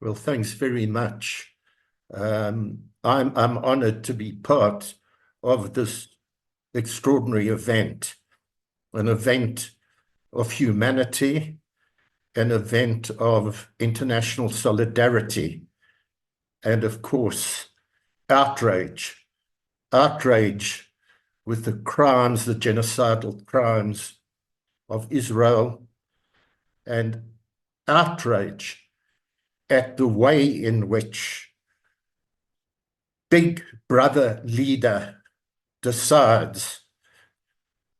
Well, thanks very much. I'm honored to be part of this extraordinary event, an event of humanity, an event of international solidarity, and of course, outrage. Outrage with the crimes, the genocidal crimes of Israel, and outrage at the way in which Big Brother leader decides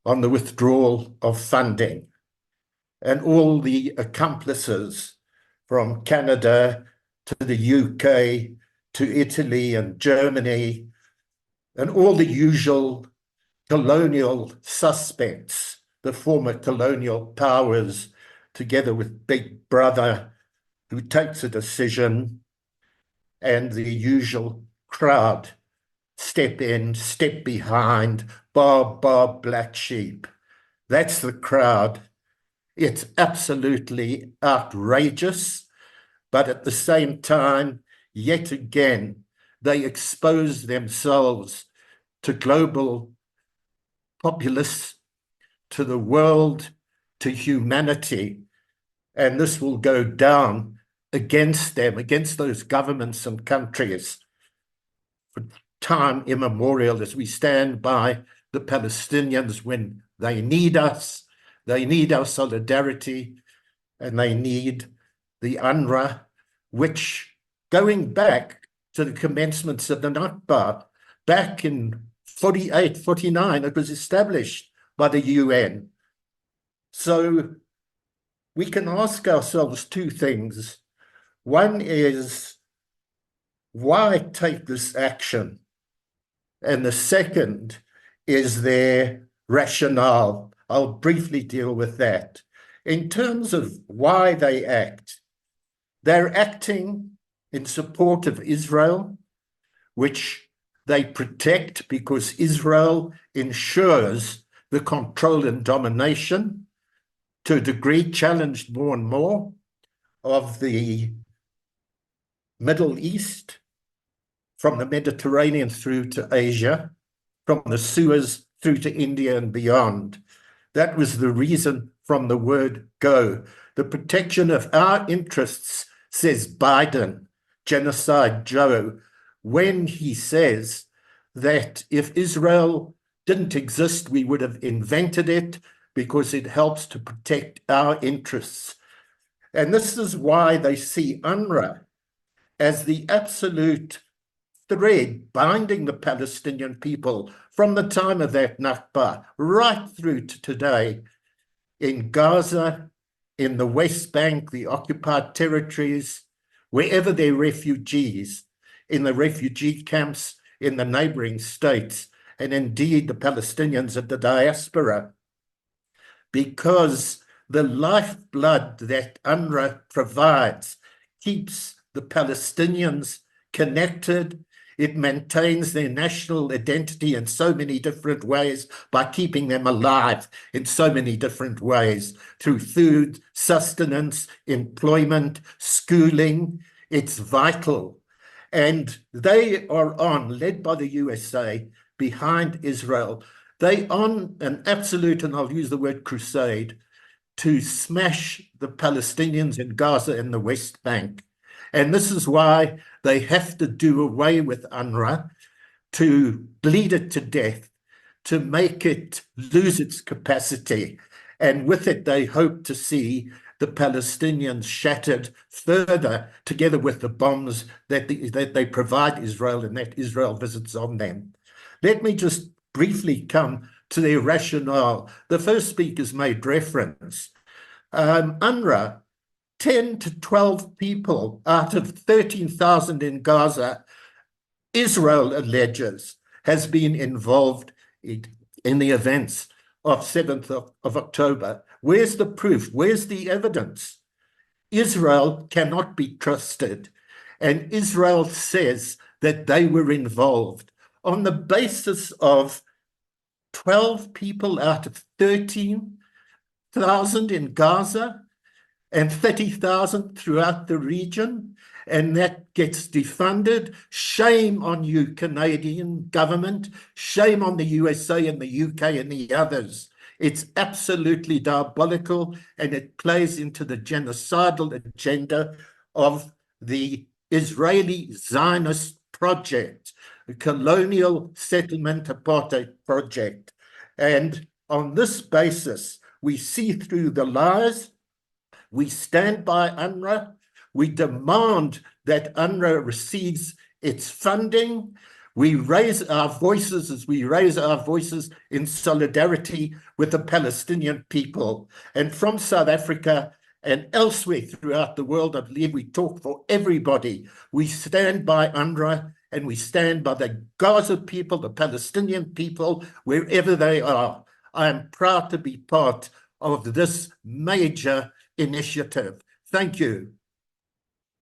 on the withdrawal of funding, and all the accomplices from Canada to the UK to Italy and Germany, and all the usual colonial suspects, the former colonial powers, together with Big Brother, who takes a decision, and the usual crowd step in, step behind, barb, black sheep. That's the crowd. It's absolutely outrageous, but at the same time, yet again, they expose themselves to global populists, to the world, to humanity, and this will go down against them, against those governments and countries for time immemorial, as we stand by the Palestinians when they need us, they need our solidarity, and they need the UNRWA, which, going back to the commencements of the Nakba, back in 48, 49, it was established by the UN. So we can ask ourselves two things. One is, why take this action? And the second is their rationale. I'll briefly deal with that. In terms of why they act, they're acting in support of Israel, which they protect because Israel ensures the control and domination, to a degree challenged more and more, of the Middle East, from the Mediterranean through to Asia, from the Suez through to India and beyond. That was the reason from the word go. The protection of our interests, says Biden, Genocide Joe, when he says that if Israel didn't exist, we would have invented it because it helps to protect our interests. And this is why they see UNRWA as the absolute thread binding the Palestinian people from the time of that Nakba right through to today, in Gaza, in the West Bank, the occupied territories, wherever they're refugees, in the refugee camps in the neighboring states, and indeed the Palestinians of the diaspora, because the lifeblood that UNRWA provides keeps the Palestinians connected. It maintains their national identity in so many different ways by keeping them alive in so many different ways, through food, sustenance, employment, schooling. It's vital. And they are on, led by the USA, behind Israel. They on an absolute, and I'll use the word crusade, to smash the Palestinians in Gaza and the West Bank. And this is why they have to do away with UNRWA, to bleed it to death, to make it lose its capacity. And with it, they hope to see the Palestinians shattered further, together with the bombs that they provide Israel and that Israel visits on them. Let me just briefly come to their rationale. The first speakers made reference. UNRWA, 10 to 12 people out of 13,000 in Gaza, Israel alleges, has been involved in the events of 7th of October. Where's the proof? Where's the evidence? Israel cannot be trusted. And Israel says that they were involved on the basis of 12 people out of 13,000 in Gaza. and 30,000 throughout the region, and that gets defunded. Shame on you, Canadian government. Shame on the USA and the UK and the others. It's absolutely diabolical, and it plays into the genocidal agenda of the Israeli Zionist project, the colonial settlement apartheid project. And on this basis, we see through the lies. We stand by UNRWA. We demand that UNRWA receives its funding. We raise our voices as we raise our voices in solidarity with the Palestinian people. And from South Africa and elsewhere throughout the world, I believe we talk for everybody. We stand by UNRWA, and we stand by the Gaza people, the Palestinian people, wherever they are. I am proud to be part of this major initiative. Thank you.